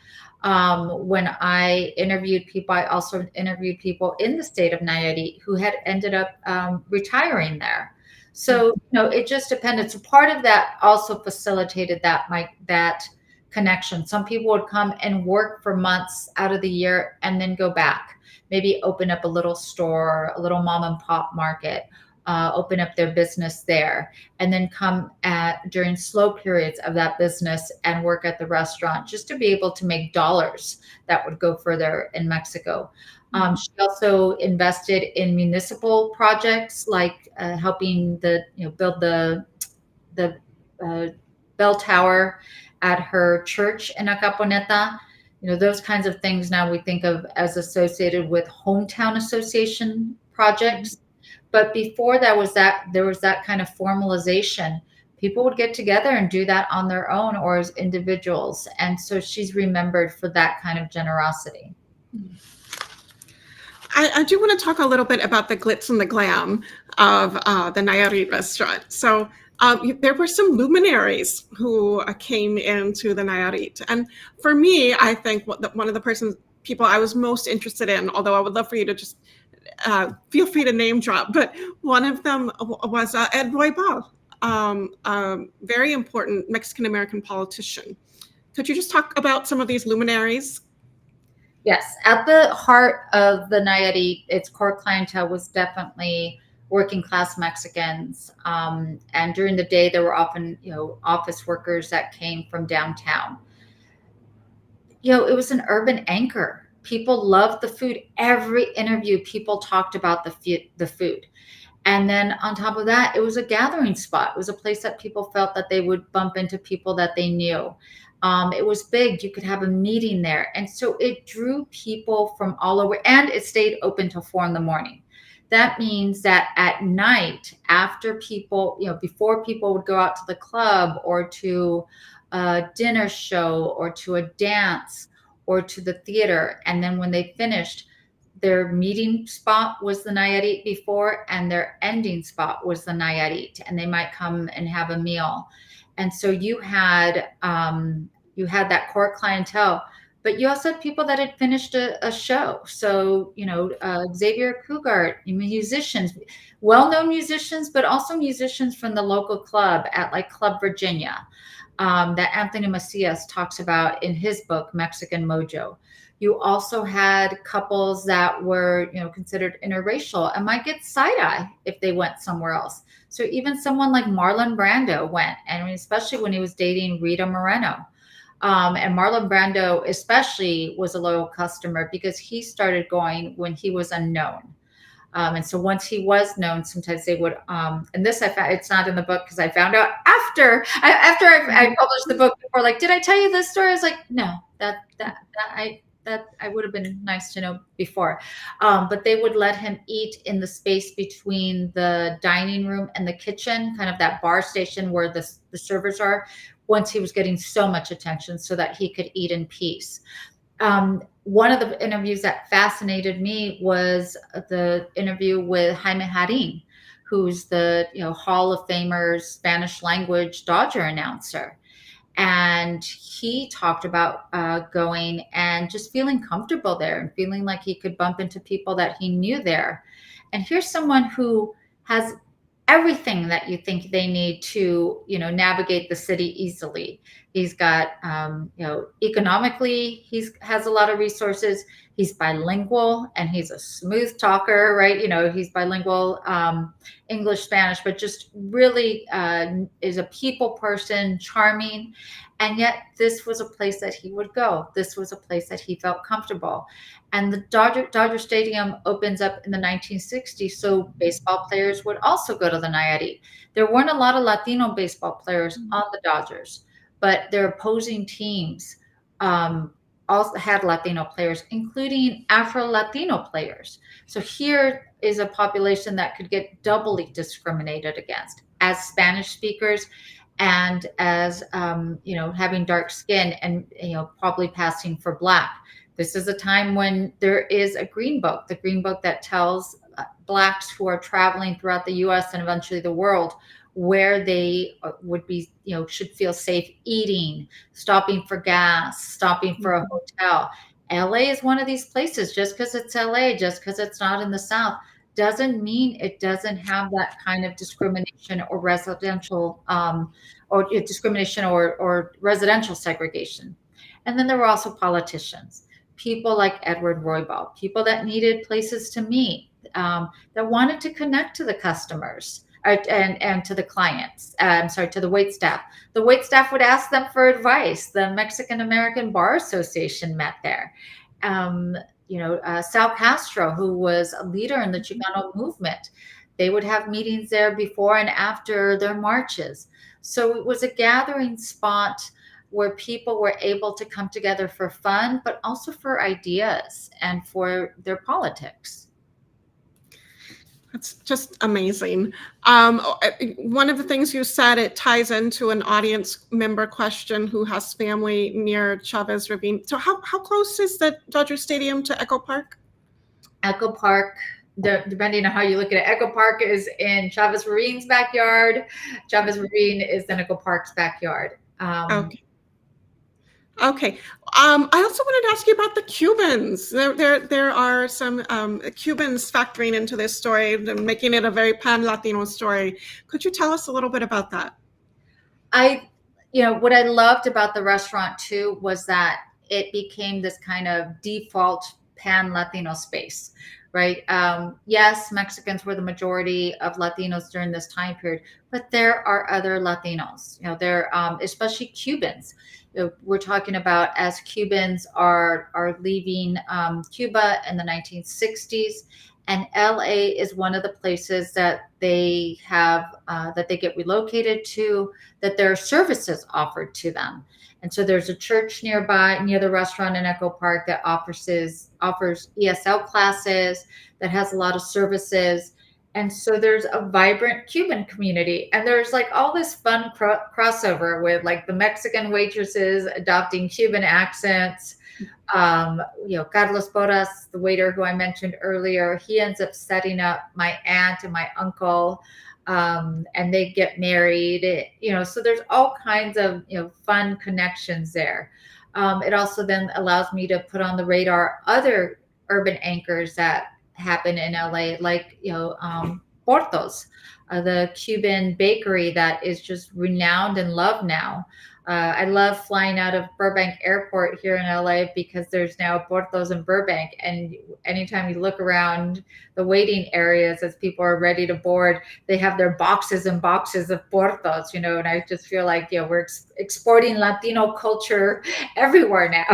S2: When I interviewed people, I also interviewed people in the state of Nayarit who had ended up retiring there. So, it just depended. So part of that also facilitated that connection. Some people would come and work for months out of the year and then go back, maybe open up a little store, a little mom and pop market, open up their business there, and then come during slow periods of that business and work at the restaurant just to be able to make dollars that would go further in Mexico. She also invested in municipal projects, like helping build the bell tower at her church in Acaponeta. Those kinds of things now we think of as associated with hometown association projects. But before there was that kind of formalization. People would get together and do that on their own or as individuals. And so she's remembered for that kind of generosity.
S1: I do want to talk a little bit about the glitz and the glam of the Nayarit restaurant. So there were some luminaries who came into the Nayarit. And for me, I think one of the people I was most interested in, although I would love for you to just feel free to name drop, but one of them was Ed Roybal, very important Mexican-American politician. Could you just talk about some of these luminaries?
S2: Yes, at the heart of the Nayarit, its core clientele was definitely working class Mexicans. And during the day, there were often, office workers that came from downtown. It was an urban anchor. People loved the food. Every interview, people talked about the food. And then on top of that, it was a gathering spot. It was a place that people felt that they would bump into people that they knew. It was big. You could have a meeting there. And so it drew people from all over, and it stayed open till 4 a.m. That means that at night, after people, before people would go out to the club or to a dinner show or to a dance or to the theater, and then when they finished, their meeting spot was the Nayarit before, and their ending spot was the Nayarit, and they might come and have a meal. And so you had that core clientele, but you also had people that had finished a show. So, Xavier Kugart, musicians, well-known musicians, but also musicians from the local club at like Club Virginia. that Anthony Macias talks about in his book, Mexican Mojo. You also had couples that were, considered interracial and might get side eye if they went somewhere else. So even someone like Marlon Brando went, and especially when he was dating Rita Moreno. And Marlon Brando especially was a loyal customer because he started going when he was unknown. And so once he was known, sometimes they would, and this I found, it's not in the book because I found out I published the book before, like, did I tell you this story? I was like, no, that I would have been nice to know before. But they would let him eat in the space between the dining room and the kitchen, kind of that bar station where the servers are, once he was getting so much attention so that he could eat in peace. One of the interviews that fascinated me was the interview with Jaime Jarin, who's the Hall of Famer's Spanish language Dodger announcer. And he talked about going and just feeling comfortable there and feeling like he could bump into people that he knew there. And here's someone who has everything that you think they need to, navigate the city easily. He's got, economically, has a lot of resources. He's bilingual and he's a smooth talker, right? He's bilingual, English, Spanish, but just really is a people person, charming. And yet this was a place that he would go. This was a place that he felt comfortable. And the Dodger Stadium opens up in the 1960s. So baseball players would also go to the Nayarit. There weren't a lot of Latino baseball players on the Dodgers, but their opposing teams also had Latino players, including Afro-Latino players. So here is a population that could get doubly discriminated against as Spanish speakers and as, having dark skin and, probably passing for Black. This is a time when there is a green book, the green book that tells Blacks who are traveling throughout the US and eventually the world where they would be, should feel safe eating, stopping for gas, stopping for a hotel. LA is one of these places. Just because it's LA, just because it's not in the South, doesn't mean it doesn't have that kind of discrimination or residential or residential segregation. And then there were also politicians, people like Edward Roybal, people that needed places to meet, that wanted to connect to the customers and to the clients. To the wait staff. The wait staff would ask them for advice. The Mexican American Bar Association met there. Sal Castro, who was a leader in the Chicano movement, they would have meetings there before and after their marches. So it was a gathering spot where people were able to come together for fun, but also for ideas and for their politics.
S1: That's just amazing. One of the things you said, it ties into an audience member question who has family near Chavez Ravine. So how close is the Dodger Stadium to Echo Park?
S2: Echo Park, depending on how you look at it, Echo Park is in Chavez Ravine's backyard. Chavez Ravine is in Echo Park's backyard.
S1: Okay. I also wanted to ask you about the Cubans. There are some Cubans factoring into this story, making it a very pan-Latino story. Could you tell us a little bit about that?
S2: What I loved about the restaurant too was that it became this kind of default pan-Latino space, right? Yes, Mexicans were the majority of Latinos during this time period, but there are other Latinos, there, especially Cubans. We're talking about as Cubans are leaving Cuba in the 1960s, and LA is one of the places that they have that they get relocated to, that there are services offered to them. And so there's a church nearby, near the restaurant in Echo Park, that offers ESL classes, that has a lot of services. And so there's a vibrant Cuban community, and there's like all this fun crossover with like the Mexican waitresses adopting Cuban accents. Carlos Boras, the waiter who I mentioned earlier, he ends up setting up my aunt and my uncle, and they get married. So there's all kinds of fun connections there. It also then allows me to put on the radar other urban anchors that happen in LA, like Portos, the Cuban bakery that is just renowned and loved now. I love flying out of Burbank Airport here in LA because there's now Portos in Burbank. And anytime you look around the waiting areas as people are ready to board, they have their boxes and boxes of Portos, and I just feel like, we're exporting Latino culture everywhere now.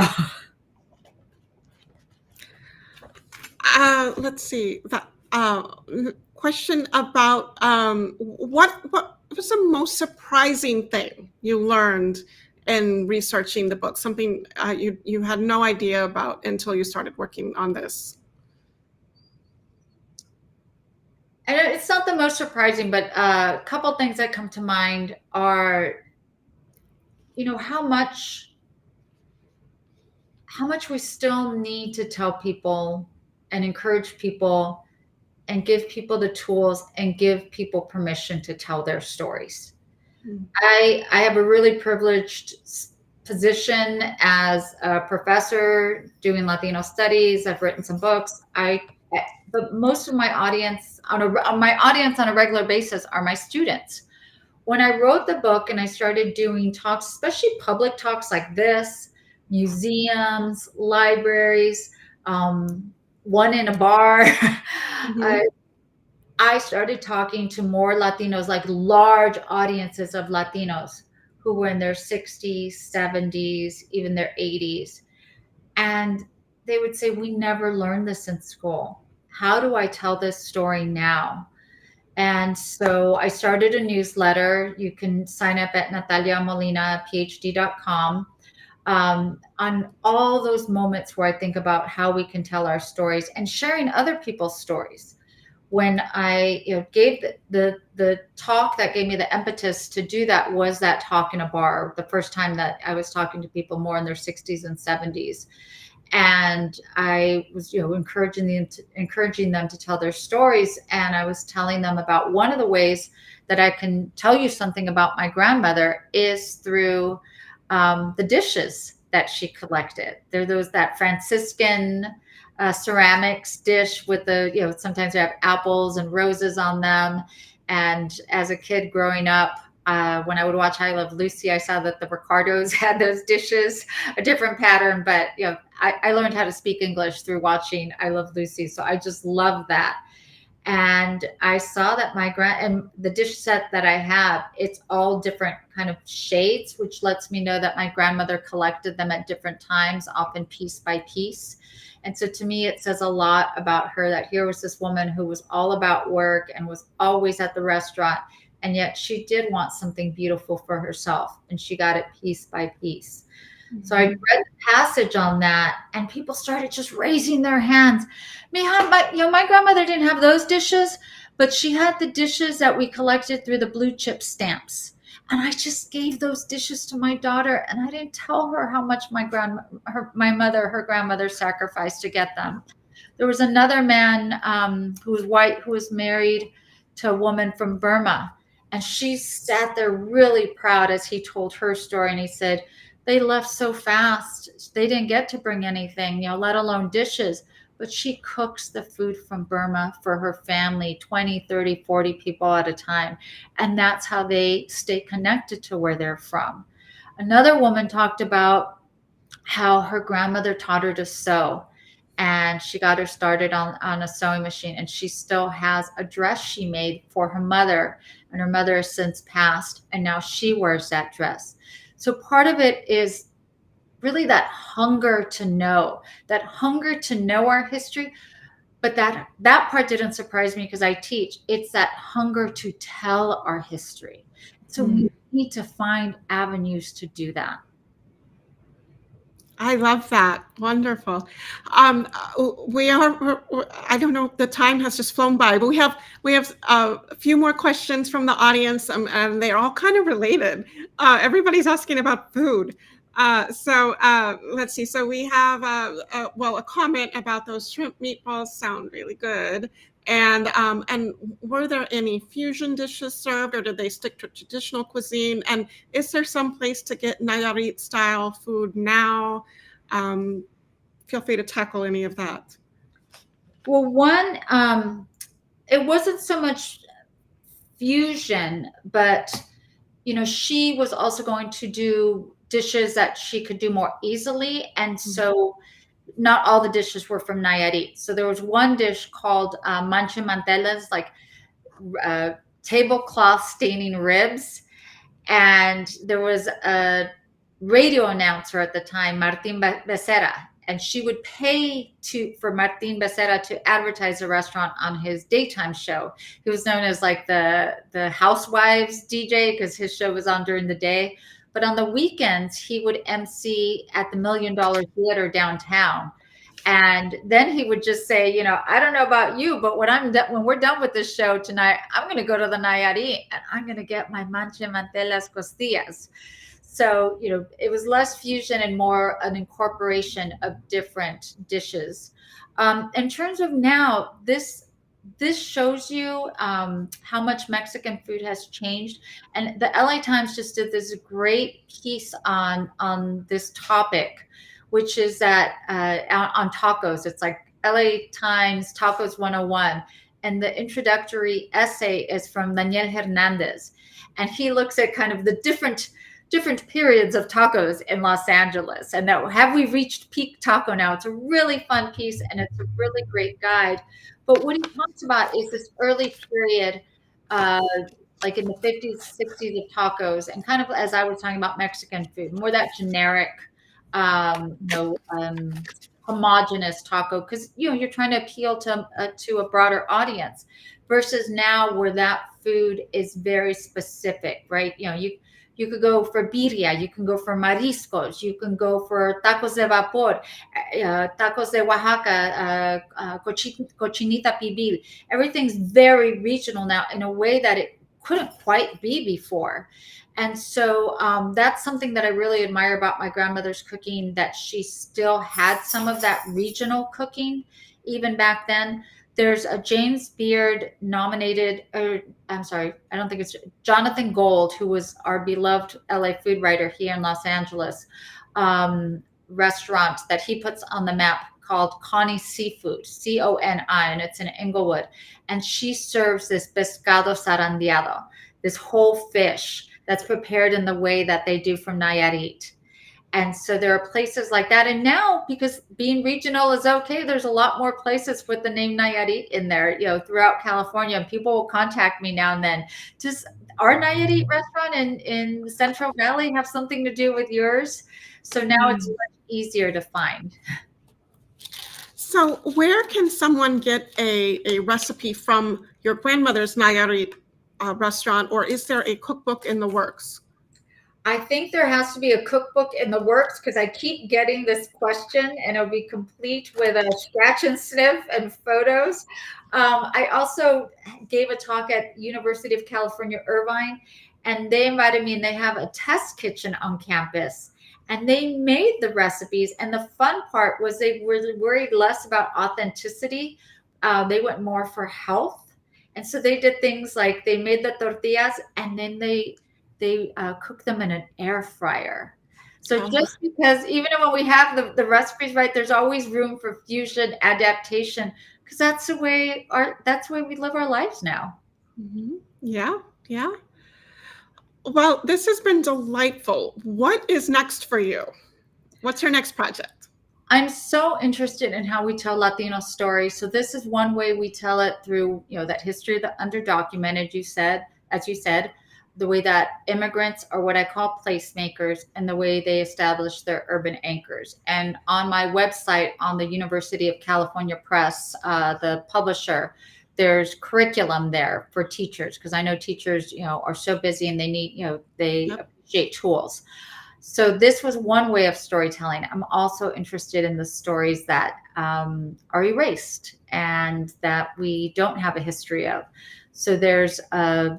S1: Let's see. Question about what was the most surprising thing you learned in researching the book? Something you had no idea about until you started working on this.
S2: And it's not the most surprising, but a couple things that come to mind are, how much we still need to tell people and encourage people and give people the tools and give people permission to tell their stories. I have a really privileged position as a professor doing Latino studies. I've written some books. But most of my audience on a regular basis are my students. When I wrote the book and I started doing talks, especially public talks like this, museums, libraries, one in a bar, I started talking to more Latinos, like large audiences of Latinos who were in their 60s, 70s, even their 80s. And they would say, we never learned this in school. How do I tell this story now? And so I started a newsletter. You can sign up at nataliaMolinaPhD.com on all those moments where I think about how we can tell our stories and sharing other people's stories. When I gave the talk that gave me the impetus to do that was that talk in a bar, the first time that I was talking to people more in their 60s and 70s. And I was encouraging them to tell their stories. And I was telling them about one of the ways that I can tell you something about my grandmother is through the dishes that she collected. They're that Franciscan ceramics dish with sometimes they have apples and roses on them. And as a kid growing up, when I would watch I Love Lucy, I saw that the Ricardos had those dishes, a different pattern, but I learned how to speak English through watching I Love Lucy. So I just love that. And I saw that and the dish set that I have, it's all different kind of shades, which lets me know that my grandmother collected them at different times, often piece by piece. And so to me, it says a lot about her that here was this woman who was all about work and was always at the restaurant. And yet she did want something beautiful for herself. And she got it piece by piece. So I read the passage on that, and people started just raising their hands. Mija, my grandmother didn't have those dishes, but she had the dishes that we collected through the blue chip stamps. And I just gave those dishes to my daughter, and I didn't tell her how much her grandmother sacrificed to get them. There was another man who was white, who was married to a woman from Burma, and she sat there really proud as he told her story, and he said, they left so fast. They didn't get to bring anything, let alone dishes. But she cooks the food from Burma for her family, 20, 30, 40 people at a time. And that's how they stay connected to where they're from. Another woman talked about how her grandmother taught her to sew. And she got her started on a sewing machine. And she still has a dress she made for her mother. And her mother has since passed. And now she wears that dress. So part of it is really that hunger to know our history. But that part didn't surprise me because I teach. It's that hunger to tell our history. So we need to find avenues to do that.
S1: I love that. Wonderful. We are. I don't know. The time has just flown by, but we have a few more questions from the audience, and they're all kind of related. Everybody's asking about food. So let's see. So we have a comment about those shrimp meatballs sound really good. And were there any fusion dishes served, or did they stick to traditional cuisine? And is there some place to get Nayarit style food now? Feel free to tackle any of that.
S2: Well, it wasn't so much fusion, but she was also going to do dishes that she could do more easily. And so not all the dishes were from Nayarit. So there was one dish called manche mantelas, like tablecloth staining ribs. And there was a radio announcer at the time, Martin Becerra, and she would pay for Martin Becerra to advertise the restaurant on his daytime show. He was known as like the housewives DJ because his show was on during the day. But on the weekends, he would MC at the $1 Million Theater downtown. And then he would just say, I don't know about you, but when we're done with this show tonight, I'm going to go to the Nayarit and I'm going to get my manche mantelas costillas. So, it was less fusion and more an incorporation of different dishes. In terms of now, this shows you how much Mexican food has changed. And the LA Times just did this great piece on this topic, which is that on tacos. It's like LA Times Tacos 101. And the introductory essay is from Daniel Hernandez. And he looks at kind of the different periods of tacos in Los Angeles. And now, have we reached peak taco now? It's a really fun piece and it's a really great guide. But what he talks about is this early period, like in the 50s, 60s of tacos, and kind of as I was talking about Mexican food, more that generic, homogenous taco, because you're trying to appeal to a broader audience, versus now where that food is very specific, right? You could go for birria, you can go for mariscos, you can go for tacos de vapor, tacos de Oaxaca, cochinita pibil. Everything's very regional now in a way that it couldn't quite be before. And so that's something that I really admire about my grandmother's cooking, that she still had some of that regional cooking even back then. There's a James Beard nominated, I'm sorry, I don't think it's Jonathan Gold, who was our beloved LA food writer here in Los Angeles, restaurant that he puts on the map called Connie's Seafood, Coni, and it's in Inglewood. And she serves this pescado zarandeado, this whole fish that's prepared in the way that they do from Nayarit. And so there are places like that. And now, because being regional is okay, there's a lot more places with the name Nayarit in there, throughout California. And people will contact me now and then. Does our Nayarit restaurant in the Central Valley have something to do with yours? So now it's much easier to find.
S1: So where can someone get a recipe from your grandmother's Nayarit restaurant, or is there a cookbook in the works?
S2: I think there has to be a cookbook in the works, because I keep getting this question, and it'll be complete with a scratch and sniff and photos. I also gave a talk at University of California, Irvine, and they invited me, and they have a test kitchen on campus. And they made the recipes. And the fun part was they were worried less about authenticity. They went more for health. And so they did things like they made the tortillas and then they cook them in an air fryer. So just because even when we have the recipes right, there's always room for fusion, adaptation, because that's the way we live our lives now.
S1: Mm-hmm. Yeah. Well, this has been delightful. What is next for you? What's your next project?
S2: I'm so interested in how we tell Latino stories. So this is one way we tell it through, that history of the underdocumented, as you said, the way that immigrants are what I call placemakers, and the way they establish their urban anchors. And on my website, on the University of California Press, the publisher, there's curriculum there for teachers, because I know teachers, are so busy and they need, they appreciate tools. So this was one way of storytelling. I'm also interested in the stories that are erased and that we don't have a history of. So there's a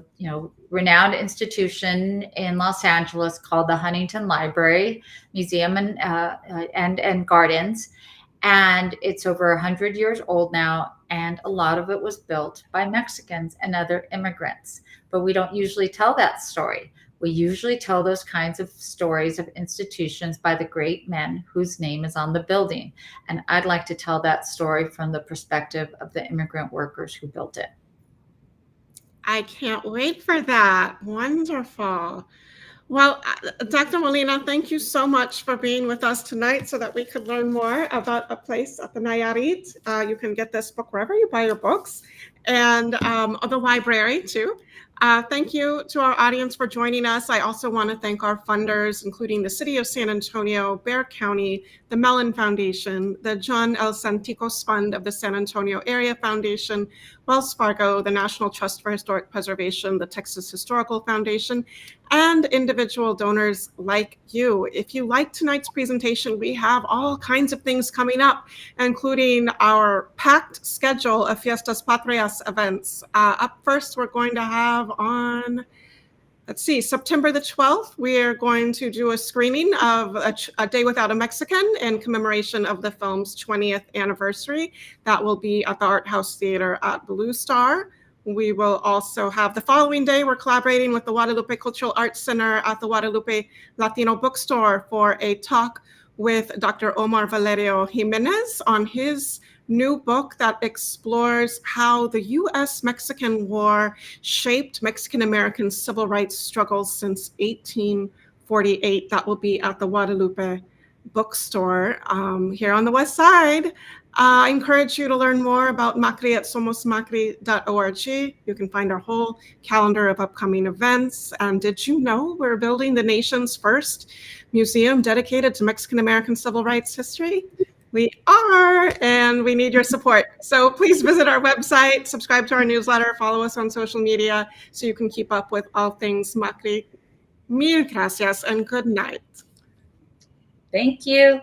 S2: renowned institution in Los Angeles called the Huntington Library, Museum and Gardens, and it's over 100 years old now. And a lot of it was built by Mexicans and other immigrants. But we don't usually tell that story. We usually tell those kinds of stories of institutions by the great men whose name is on the building. And I'd like to tell that story from the perspective of the immigrant workers who built it.
S1: I can't wait for that. Wonderful. Well, Dr. Molina, thank you so much for being with us tonight so that we could learn more about a place at the Nayarit. You can get this book wherever you buy your books, and the library too. Thank you to our audience for joining us. I also want to thank our funders, including the City of San Antonio, Bexar County, the Mellon Foundation, the John L. Santikos Fund of the San Antonio Area Foundation, Wells Fargo, the National Trust for Historic Preservation, the Texas Historical Foundation, and individual donors like you. If you like tonight's presentation, we have all kinds of things coming up, including our packed schedule of Fiestas Patrias events. Up first, we're going to have on, let's see, September the 12th, we are going to do a screening of A Day Without a Mexican in commemoration of the film's 20th anniversary. That will be at the Art House Theater at Blue Star. We will also have the following day, we're collaborating with the Guadalupe Cultural Arts Center at the Guadalupe Latino Bookstore for a talk with Dr. Omar Valerio Jimenez on his new book that explores how the U.S.-Mexican War shaped Mexican-American civil rights struggles since 1848. That will be at the Guadalupe Bookstore here on the West Side. I encourage you to learn more about MACRI at somosmacri.org. You can find our whole calendar of upcoming events. And did you know we're building the nation's first museum dedicated to Mexican-American civil rights history? We are, and we need your support. So please visit our website, subscribe to our newsletter, follow us on social media so you can keep up with all things MACRI. Mil gracias and good night.
S2: Thank you.